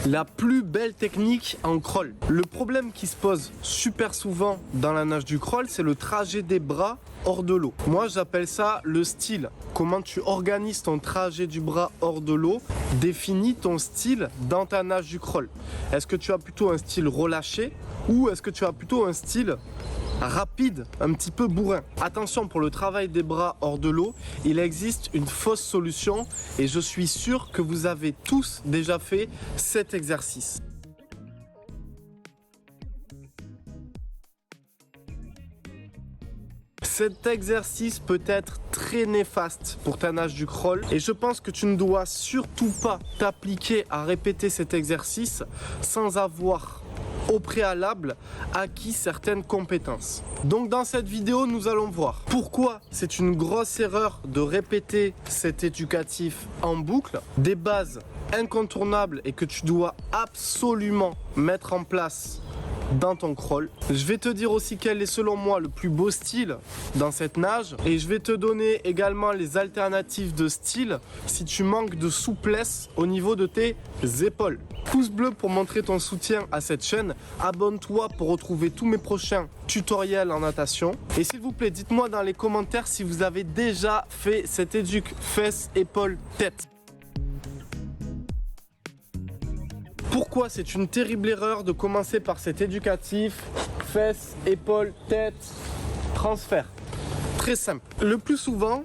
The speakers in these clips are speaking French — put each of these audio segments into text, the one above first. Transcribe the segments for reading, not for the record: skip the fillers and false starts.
La plus belle technique en crawl. Le problème qui se pose super souvent dans la nage du crawl, c'est le trajet des bras hors de l'eau. Moi, j'appelle ça le style. Comment tu organises ton trajet du bras hors de l'eau définit ton style dans ta nage du crawl. Est-ce que tu as plutôt un style relâché ou est-ce que tu as plutôt un style rapide, un petit peu bourrin? Attention, pour le travail des bras hors de l'eau, il existe une fausse solution et je suis sûr que vous avez tous déjà fait cet exercice. Cet exercice peut être très néfaste pour ta nage du crawl et je pense que tu ne dois surtout pas t'appliquer à répéter cet exercice sans avoir au préalable acquis certaines compétences. Donc dans cette vidéo, nous allons voir pourquoi c'est une grosse erreur de répéter cet éducatif en boucle, des bases incontournables et que tu dois absolument mettre en place dans ton crawl. Je vais te dire aussi quel est selon moi le plus beau style dans cette nage et je vais te donner également les alternatives de style si tu manques de souplesse au niveau de tes épaules. Pouce bleu pour montrer ton soutien à cette chaîne, abonne-toi pour retrouver tous mes prochains tutoriels en natation et s'il vous plaît dites-moi dans les commentaires si vous avez déjà fait cet éduc fesses, épaules, tête. Pourquoi c'est une terrible erreur de commencer par cet éducatif, fesses, épaules, tête, transfert? Très simple. Le plus souvent,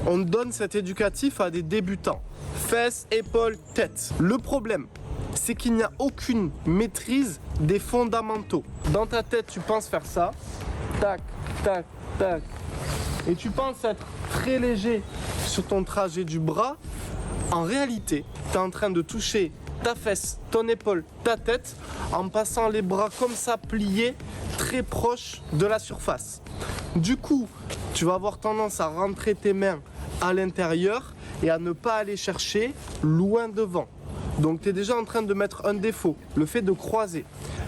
on donne cet éducatif à des débutants. Fesses, épaules, tête. Le problème, c'est qu'il n'y a aucune maîtrise des fondamentaux. Dans ta tête, tu penses faire ça. Tac, tac, tac. Et tu penses être très léger sur ton trajet du bras. En réalité, tu es en train de toucher ta fesse, ton épaule, ta tête en passant les bras comme ça pliés très proche de la surface. Du coup, tu vas avoir tendance à rentrer tes mains à l'intérieur et à ne pas aller chercher loin devant. Donc tu es déjà en train de mettre un défaut, le fait de croiser.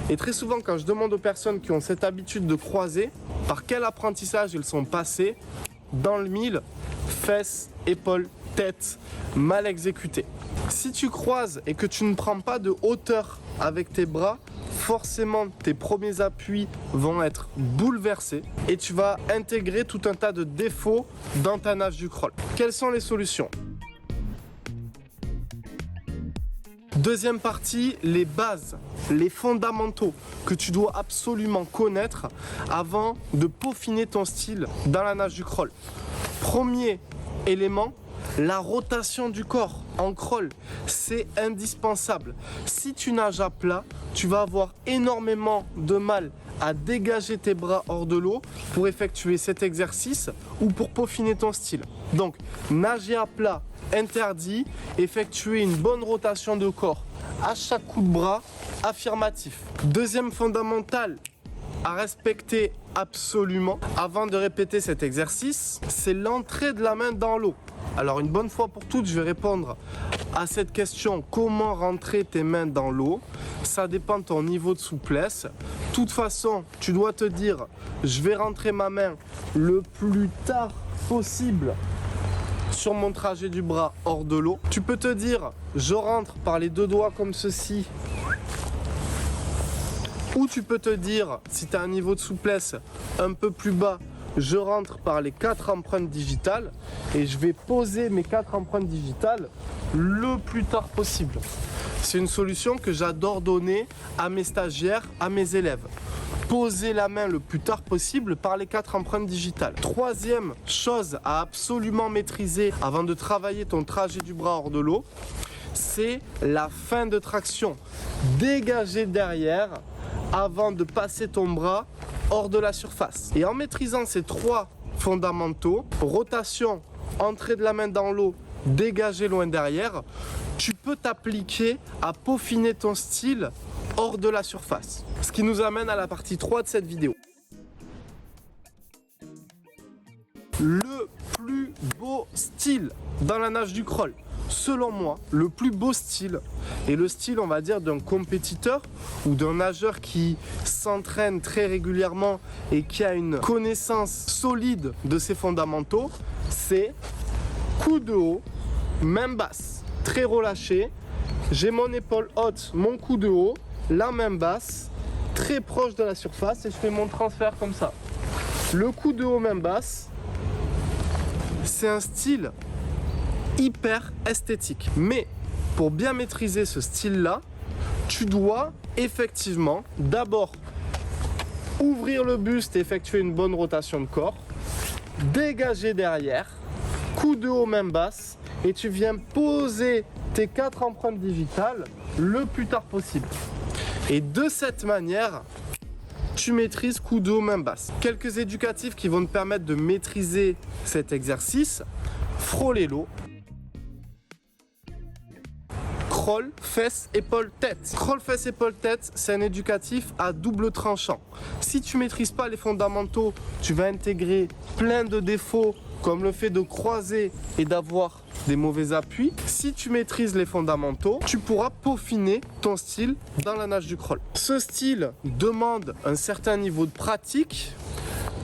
Et très souvent quand je demande aux personnes qui ont cette habitude de croiser, par quel apprentissage ils sont passés, dans le mille, fesses, épaules, tête, mal exécuté. Si tu croises et que tu ne prends pas de hauteur avec tes bras, forcément tes premiers appuis vont être bouleversés et tu vas intégrer tout un tas de défauts dans ta nage du crawl. Quelles sont les solutions? Deuxième partie, les bases, les fondamentaux que tu dois absolument connaître avant de peaufiner ton style dans la nage du crawl. Premier élément, la rotation du corps en crawl, c'est indispensable. Si tu nages à plat, tu vas avoir énormément de mal à dégager tes bras hors de l'eau pour effectuer cet exercice ou pour peaufiner ton style. Donc, nager à plat, interdit. Effectuer une bonne rotation de corps à chaque coup de bras, affirmatif. Deuxième fondamental à respecter absolument avant de répéter cet exercice, c'est l'entrée de la main dans l'eau. Alors une bonne fois pour toutes, je vais répondre à cette question: comment rentrer tes mains dans l'eau? Ça dépend de ton niveau de souplesse. De toute façon, tu dois te dire: je vais rentrer ma main le plus tard possible sur mon trajet du bras hors de l'eau. Tu peux te dire: je rentre par les deux doigts comme ceci. Ou tu peux te dire, si tu as un niveau de souplesse un peu plus bas, je rentre par les 4 empreintes digitales et je vais poser mes 4 empreintes digitales le plus tard possible. C'est une solution que j'adore donner à mes stagiaires, à mes élèves. Poser la main le plus tard possible par les 4 empreintes digitales. Troisième chose à absolument maîtriser avant de travailler ton trajet du bras hors de l'eau, c'est la fin de traction. Dégager derrière avant de passer ton bras hors de la surface. Et en maîtrisant ces 3 fondamentaux, rotation, entrée de la main dans l'eau, dégager loin derrière, tu peux t'appliquer à peaufiner ton style hors de la surface. Ce qui nous amène à la partie 3 de cette vidéo. Le plus beau style dans la nage du crawl. Selon moi, le plus beau style est le style, on va dire, d'un compétiteur ou d'un nageur qui s'entraîne très régulièrement et qui a une connaissance solide de ses fondamentaux. C'est coup de haut, main basse, très relâché J'ai mon épaule haute, mon coude haut, la main basse, très proche de la surface et je fais mon transfert comme ça. Le coude haut, main basse, c'est un style hyper esthétique. Mais pour bien maîtriser ce style-là, tu dois effectivement d'abord ouvrir le buste et effectuer une bonne rotation de corps, dégager derrière, coude haut, main basse, et tu viens poser tes 4 empreintes digitales le plus tard possible. Et de cette manière, tu maîtrises coude haut, main basse. Quelques éducatifs qui vont te permettre de maîtriser cet exercice. Frôler-l'eau. Crawl, fesses, épaules, tête. Crawl, fesses, épaules, tête, c'est un éducatif à double tranchant. Si tu ne maîtrises pas les fondamentaux, tu vas intégrer plein de défauts comme le fait de croiser et d'avoir des mauvais appuis. Si tu maîtrises les fondamentaux, tu pourras peaufiner ton style dans la nage du crawl. Ce style demande un certain niveau de pratique,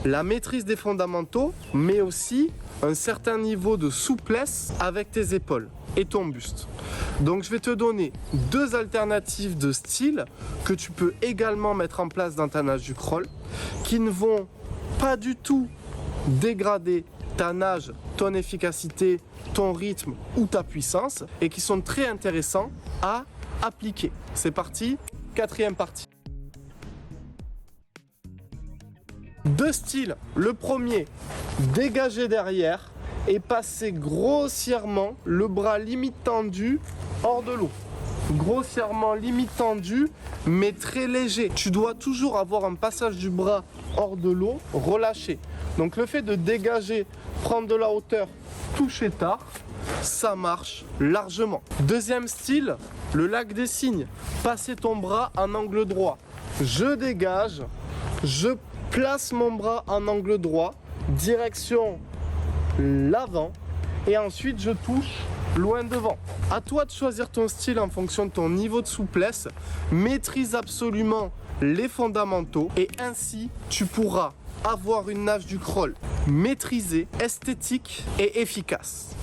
la maîtrise des fondamentaux, mais aussi un certain niveau de souplesse avec tes épaules et ton buste. Donc je vais te donner 2 alternatives de style que tu peux également mettre en place dans ta nage du crawl, qui ne vont pas du tout dégrader ta nage, ton efficacité, ton rythme ou ta puissance, et qui sont très intéressants à appliquer. C'est parti, 4e partie. 2 styles. Le premier, dégager derrière et passer grossièrement le bras limite tendu hors de l'eau. Grossièrement limite tendu, mais très léger. Tu dois toujours avoir un passage du bras hors de l'eau relâché. Donc le fait de dégager, prendre de la hauteur, toucher tard, ça marche largement. 2e style, le lac des cygnes. Passer ton bras en angle droit. Je dégage, je place mon bras en angle droit, direction l'avant, et ensuite je touche loin devant. À toi de choisir ton style en fonction de ton niveau de souplesse. Maîtrise absolument les fondamentaux et ainsi tu pourras avoir une nage du crawl maîtrisée, esthétique et efficace,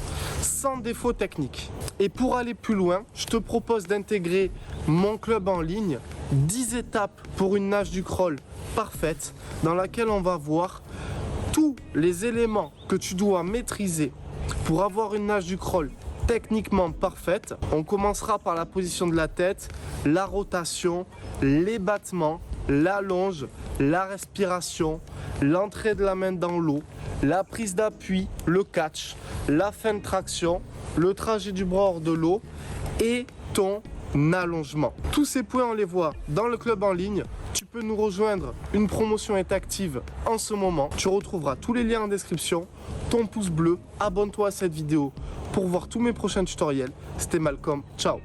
sans défaut technique. Et pour aller plus loin, je te propose d'intégrer mon club en ligne, 10 étapes pour une nage du crawl parfaite, dans laquelle on va voir tous les éléments que tu dois maîtriser pour avoir une nage du crawl techniquement parfaite. On commencera par la position de la tête, la rotation, les battements, la longe, la respiration, l'entrée de la main dans l'eau, la prise d'appui, le catch, la fin de traction, le trajet du bras hors de l'eau et ton allongement. Tous ces points, on les voit dans le club en ligne. Tu peux nous rejoindre, une promotion est active en ce moment. Tu retrouveras tous les liens en description, ton pouce bleu, abonne-toi à cette vidéo pour voir tous mes prochains tutoriels. C'était Malcolm, ciao.